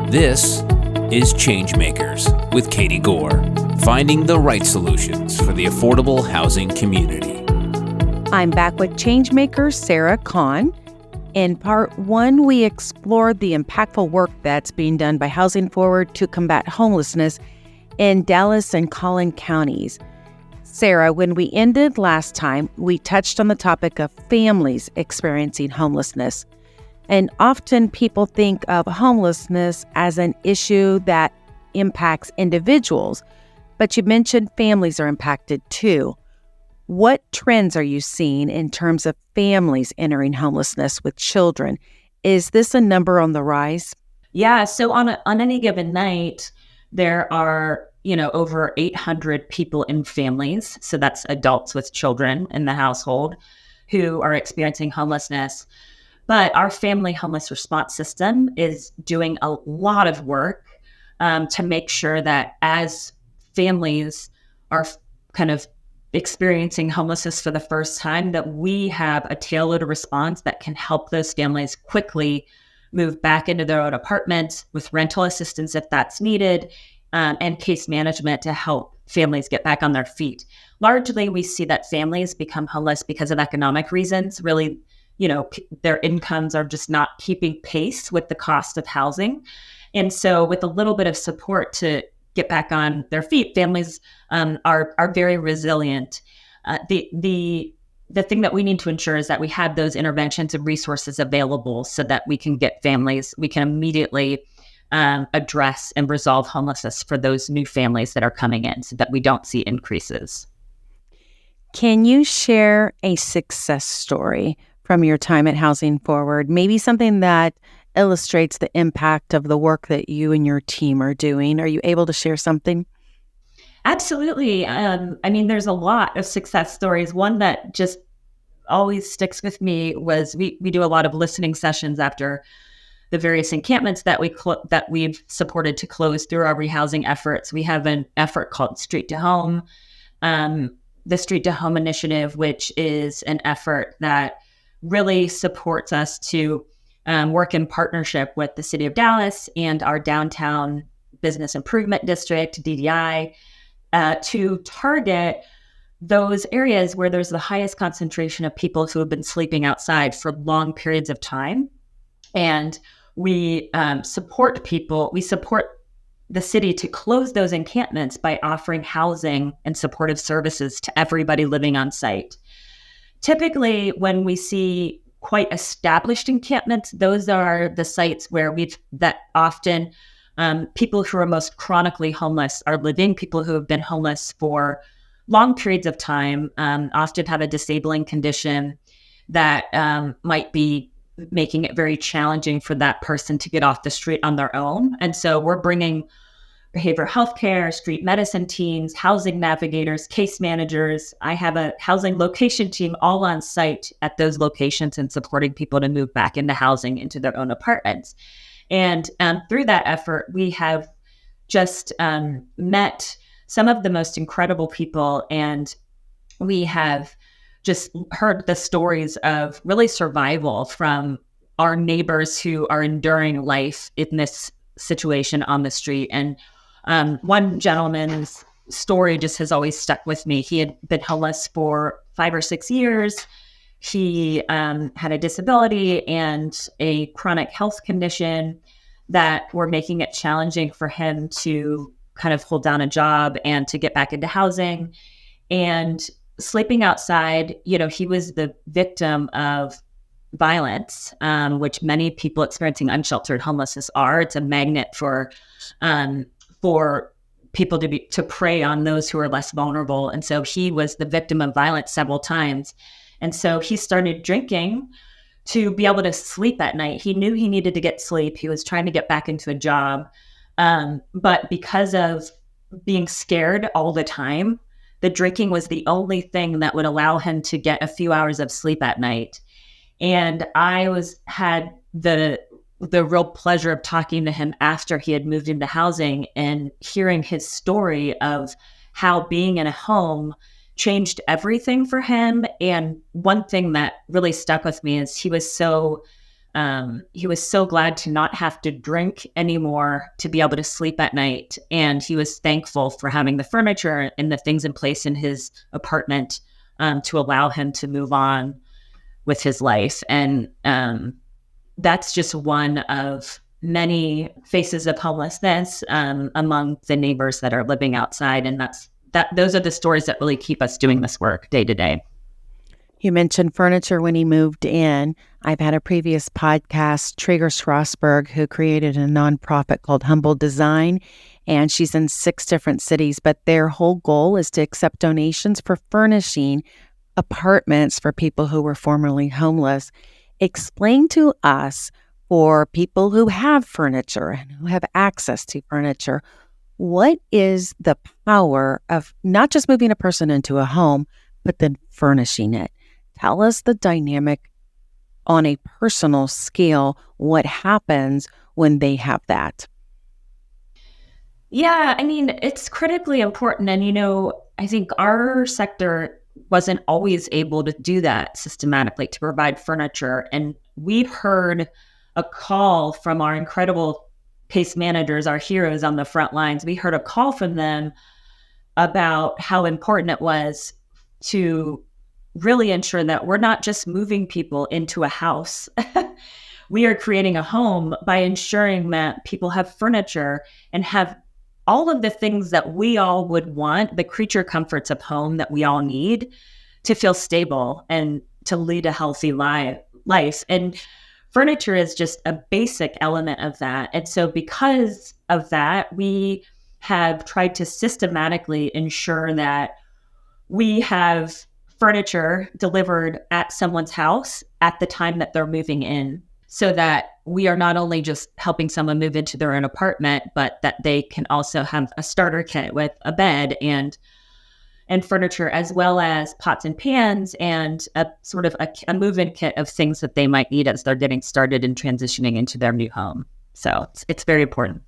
This is Changemakers with Katie Gore, finding the right solutions for the affordable housing community. I'm back with Changemakers Sarah Kahn. In part one, we explored the impactful work that's being done by Housing Forward to combat homelessness in Dallas and Collin counties. Sarah, when we ended last time, we touched on the topic of families experiencing homelessness. And often people think of homelessness as an issue that impacts individuals, but you mentioned families are impacted too. What trends are you seeing in terms of families entering homelessness with children? Is this a number on the rise? Yeah, so on any given night, there are, over 800 people in families, so that's adults with children in the household, who are experiencing homelessness. But our family homeless response system is doing a lot of work to make sure that as families are kind of experiencing homelessness for the first time, that we have a tailored response that can help those families quickly move back into their own apartments with rental assistance if that's needed, and case management to help families get back on their feet. Largely, we see that families become homeless because of economic reasons. Really, their incomes are just not keeping pace with the cost of housing. And so with a little bit of support to get back on their feet, families are very resilient. The thing that we need to ensure is that we have those interventions and resources available so that we can immediately address and resolve homelessness for those new families that are coming in so that we don't see increases. Can you share a success story from your time at Housing Forward, maybe something that illustrates the impact of the work that you and your team are doing? Are you able to share something? Absolutely. There's a lot of success stories. One that just always sticks with me was we do a lot of listening sessions after the various encampments that we've supported to close through our rehousing efforts. We have an effort called Street to Home, the Street to Home initiative, which is an effort that really supports us to work in partnership with the City of Dallas and our Downtown Business Improvement District, DDI, to target those areas where there's the highest concentration of people who have been sleeping outside for long periods of time. And we support the city to close those encampments by offering housing and supportive services to everybody living on site. Typically, when we see quite established encampments, those are the sites where often people who are most chronically homeless are living. People who have been homeless for long periods of time often have a disabling condition that might be making it very challenging for that person to get off the street on their own. And so we're bringing behavioral health care, street medicine teams, housing navigators, case managers. I have a housing location team all on site at those locations and supporting people to move back into housing, into their own apartments. And through that effort, we have just met some of the most incredible people, and we have just heard the stories of really survival from our neighbors who are enduring life in this situation on the street. And one gentleman's story just has always stuck with me. He had been homeless for 5 or 6 years. He had a disability and a chronic health condition that were making it challenging for him to kind of hold down a job and to get back into housing. And sleeping outside, he was the victim of violence, which many people experiencing unsheltered homelessness are. It's a magnet for people to prey on those who are less vulnerable. And so he was the victim of violence several times. And so he started drinking to be able to sleep at night. He knew he needed to get sleep. He was trying to get back into a job. But because of being scared all the time, the drinking was the only thing that would allow him to get a few hours of sleep at night. And I had the real pleasure of talking to him after he had moved into housing and hearing his story of how being in a home changed everything for him. And one thing that really stuck with me is he was so he was so glad to not have to drink anymore to be able to sleep at night. And he was thankful for having the furniture and the things in place in his apartment to allow him to move on with his life. And that's just one of many faces of homelessness among the neighbors that are living outside. And those are the stories that really keep us doing this work day to day. You mentioned furniture when he moved in. I've had a previous podcast, Trigger Strasberg, who created a nonprofit called Humble Design, and she's in 6 different cities, but their whole goal is to accept donations for furnishing apartments for people who were formerly homeless. Explain to us, for people who have furniture and who have access to furniture, what is the power of not just moving a person into a home, but then furnishing it? Tell us the dynamic on a personal scale, what happens when they have that. Yeah, I mean, it's critically important. And, I think our sector wasn't always able to do that systematically, to provide furniture. And we heard a call from our incredible case managers, our heroes on the front lines. We heard a call from them about how important it was to really ensure that we're not just moving people into a house. We are creating a home by ensuring that people have furniture and have all of the things that we all would want, the creature comforts of home that we all need to feel stable and to lead a healthy life. And furniture is just a basic element of that. And so because of that, we have tried to systematically ensure that we have furniture delivered at someone's house at the time that they're moving in, so that we are not only just helping someone move into their own apartment, but that they can also have a starter kit with a bed and furniture, as well as pots and pans and a sort of a move-in kit of things that they might need as they're getting started and transitioning into their new home. So it's very important.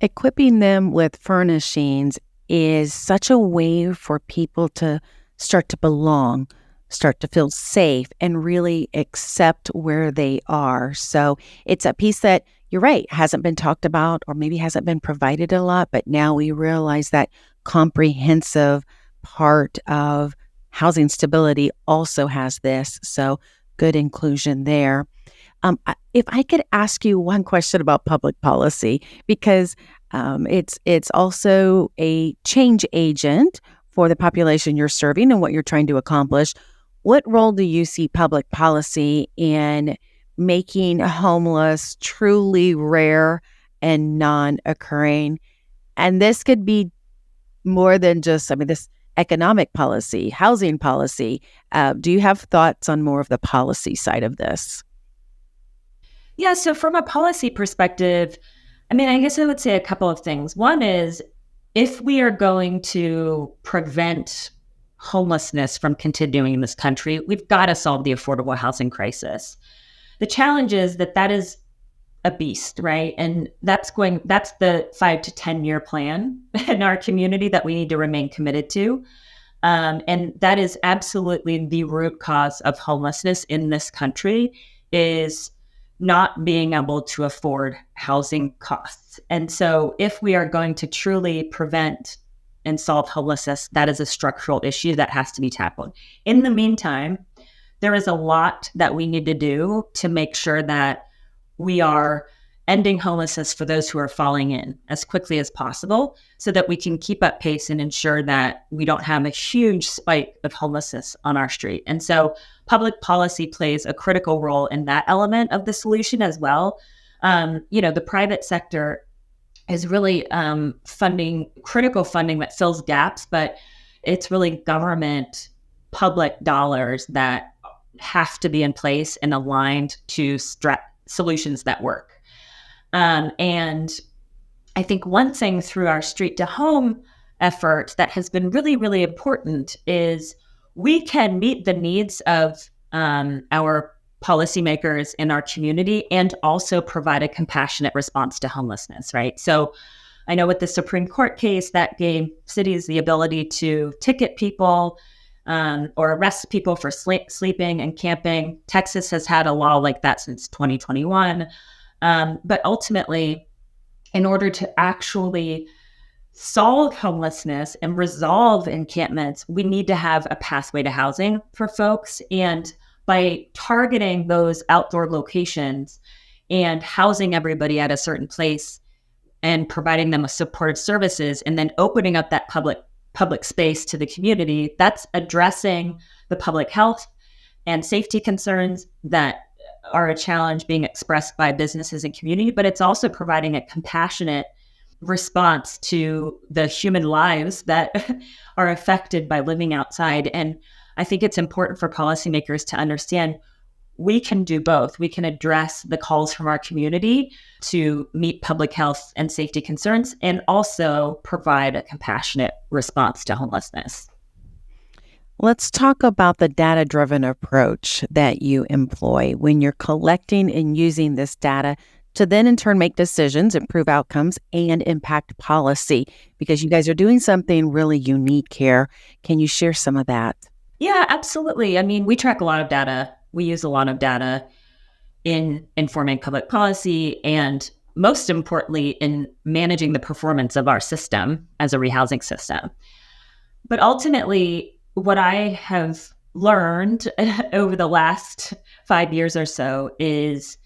Equipping them with furnishings is such a way for people to start to belong, start to feel safe, and really accept where they are. So it's a piece that, you're right, hasn't been talked about or maybe hasn't been provided a lot, but now we realize that comprehensive part of housing stability also has this. So good inclusion there. If I could ask you one question about public policy, because it's also a change agent for the population you're serving and what you're trying to accomplish. What role do you see public policy in making homeless truly rare and non-occurring? And this could be more than just, this economic policy, housing policy. Do you have thoughts on more of the policy side of this? Yeah, so from a policy perspective, I guess I would say a couple of things. One is, if we are going to prevent homelessness from continuing in this country, we've got to solve the affordable housing crisis. The challenge is that is a beast, right? And that's the 5 to 10 year plan in our community that we need to remain committed to. And that is absolutely the root cause of homelessness in this country, is not being able to afford housing costs. And so if we are going to truly prevent and solve homelessness, that is a structural issue that has to be tackled. In the meantime, there is a lot that we need to do to make sure that we are ending homelessness for those who are falling in as quickly as possible, so that we can keep up pace and ensure that we don't have a huge spike of homelessness on our street. And so public policy plays a critical role in that element of the solution as well. The private sector is really funding critical funding that fills gaps, but it's really government public dollars that have to be in place and aligned to solutions that work. And I think one thing through our street to home effort that has been really, really important is we can meet the needs of our policymakers in our community and also provide a compassionate response to homelessness, right? So I know with the Supreme Court case that gave cities the ability to ticket people or arrest people for sleeping and camping. Texas has had a law like that since 2021. But ultimately, in order to actually solve homelessness and resolve encampments, we need to have a pathway to housing for folks. And by targeting those outdoor locations and housing everybody at a certain place and providing them with supportive services, and then opening up that public space to the community, that's addressing the public health and safety concerns that are a challenge being expressed by businesses and community, but it's also providing a compassionate response to the human lives that are affected by living outside. And I think it's important for policymakers to understand we can do both. We can address the calls from our community to meet public health and safety concerns and also provide a compassionate response to homelessness. Let's talk about the data-driven approach that you employ when you're collecting and using this data to then in turn make decisions, improve outcomes, and impact policy, because you guys are doing something really unique here. Can you share some of that? Yeah, absolutely. I mean, we track a lot of data. We use a lot of data in informing public policy and most importantly, in managing the performance of our system as a rehousing system. But ultimately, what I have learned over the last 5 years or so is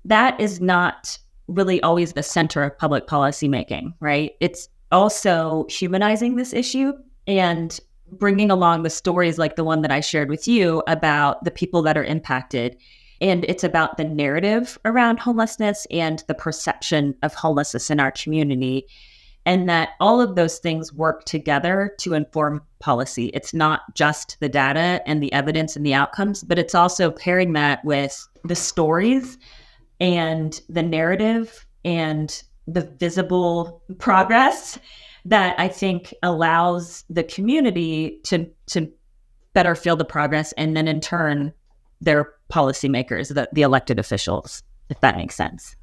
that is not really always the center of public policy making, right? It's also humanizing this issue and bringing along the stories like the one that I shared with you about the people that are impacted. And it's about the narrative around homelessness and the perception of homelessness in our community. And that all of those things work together to inform policy. It's not just the data and the evidence and the outcomes, but it's also pairing that with the stories and the narrative and the visible progress that I think allows the community to better feel the progress, and then in turn, their policymakers, the elected officials, if that makes sense.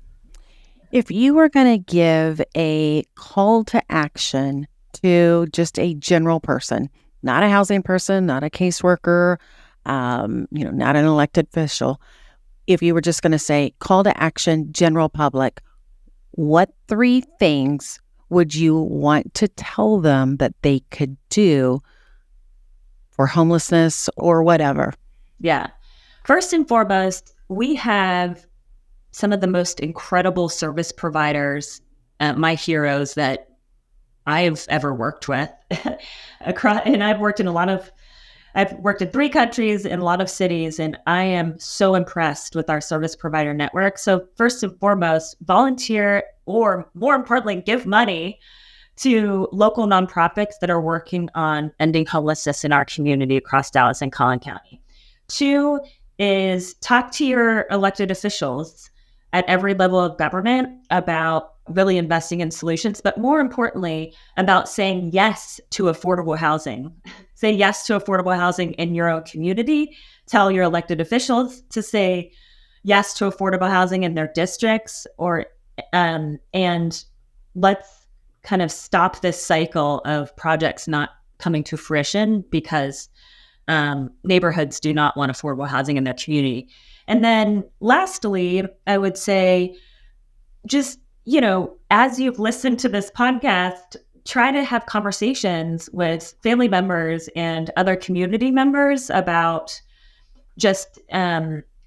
If you were going to give a call to action to just a general person, not a housing person, not a caseworker, not an elected official, if you were just going to say call to action, general public, what 3 things would you want to tell them that they could do for homelessness or whatever? Yeah. First and foremost, we have some of the most incredible service providers, my heroes that I've ever worked with. And I've worked in 3 countries in a lot of cities, and I am so impressed with our service provider network. So first and foremost, volunteer, or more importantly, give money to local nonprofits that are working on ending homelessness in our community across Dallas and Collin County. 2 is talk to your elected officials at every level of government about really investing in solutions, but more importantly, about saying yes to affordable housing. Say yes to affordable housing in your own community. Tell your elected officials to say yes to affordable housing in their districts, and let's kind of stop this cycle of projects not coming to fruition because neighborhoods do not want affordable housing in their community. And then lastly, I would say just, as you've listened to this podcast, try to have conversations with family members and other community members about just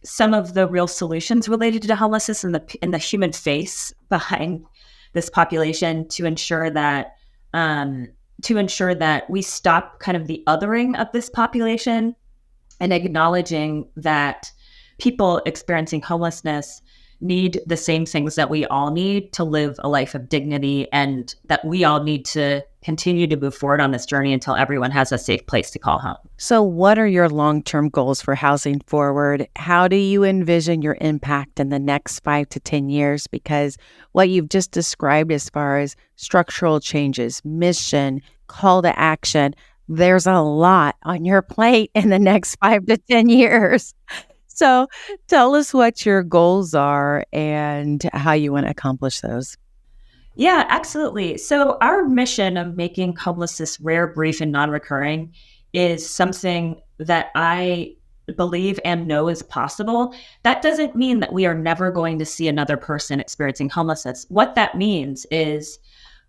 some of the real solutions related to homelessness and the human face behind this population to ensure that we stop kind of the othering of this population and acknowledging that people experiencing homelessness need the same things that we all need to live a life of dignity, and that we all need to continue to move forward on this journey until everyone has a safe place to call home. So what are your long-term goals for Housing Forward? How do you envision your impact in the next 5 to 10 years? Because what you've just described as far as structural changes, mission, call to action, there's a lot on your plate in the next 5 to 10 years. So tell us what your goals are and how you want to accomplish those. Yeah, absolutely. So our mission of making homelessness rare, brief, and non-recurring is something that I believe and know is possible. That doesn't mean that we are never going to see another person experiencing homelessness. What that means is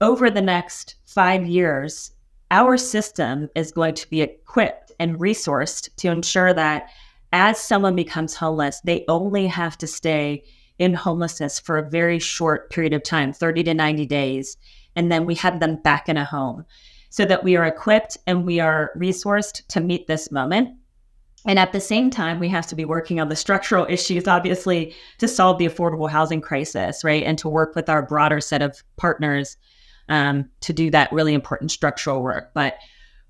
over the next 5 years, our system is going to be equipped and resourced to ensure that as someone becomes homeless, they only have to stay in homelessness for a very short period of time, 30 to 90 days, and then we have them back in a home so that we are equipped and we are resourced to meet this moment. And at the same time, we have to be working on the structural issues, obviously, to solve the affordable housing crisis, right? And to work with our broader set of partners to do that really important structural work. But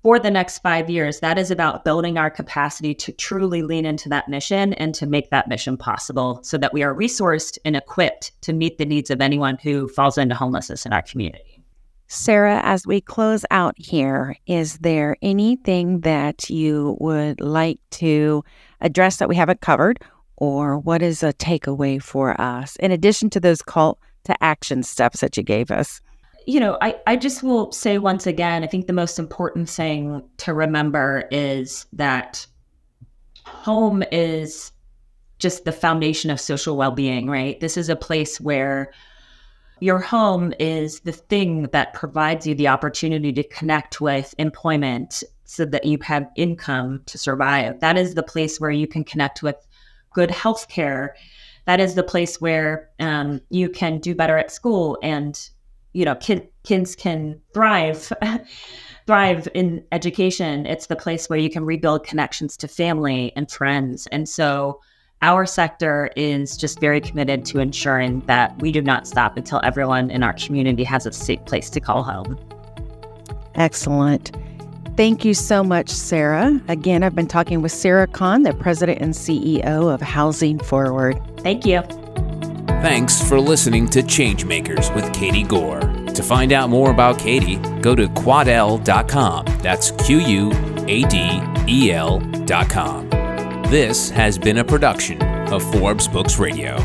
for the next 5 years, that is about building our capacity to truly lean into that mission and to make that mission possible so that we are resourced and equipped to meet the needs of anyone who falls into homelessness in our community. Sarah, as we close out here, is there anything that you would like to address that we haven't covered, or what is a takeaway for us, in addition to those call to action steps that you gave us? I just will say once again, I think the most important thing to remember is that home is just the foundation of social well-being, right? This is a place where your home is the thing that provides you the opportunity to connect with employment so that you have income to survive. That is the place where you can connect with good health care. That is the place where you can do better at school and kids can thrive in education. It's the place where you can rebuild connections to family and friends. And so our sector is just very committed to ensuring that we do not stop until everyone in our community has a safe place to call home. Excellent. Thank you so much, Sarah. Again, I've been talking with Sarah Kahn, the president and CEO of Housing Forward. Thank you. Thanks for listening to Changemakers with Katie Gore. To find out more about Katie, go to quadel.com. That's QUADEL.com. This has been a production of Forbes Books Radio.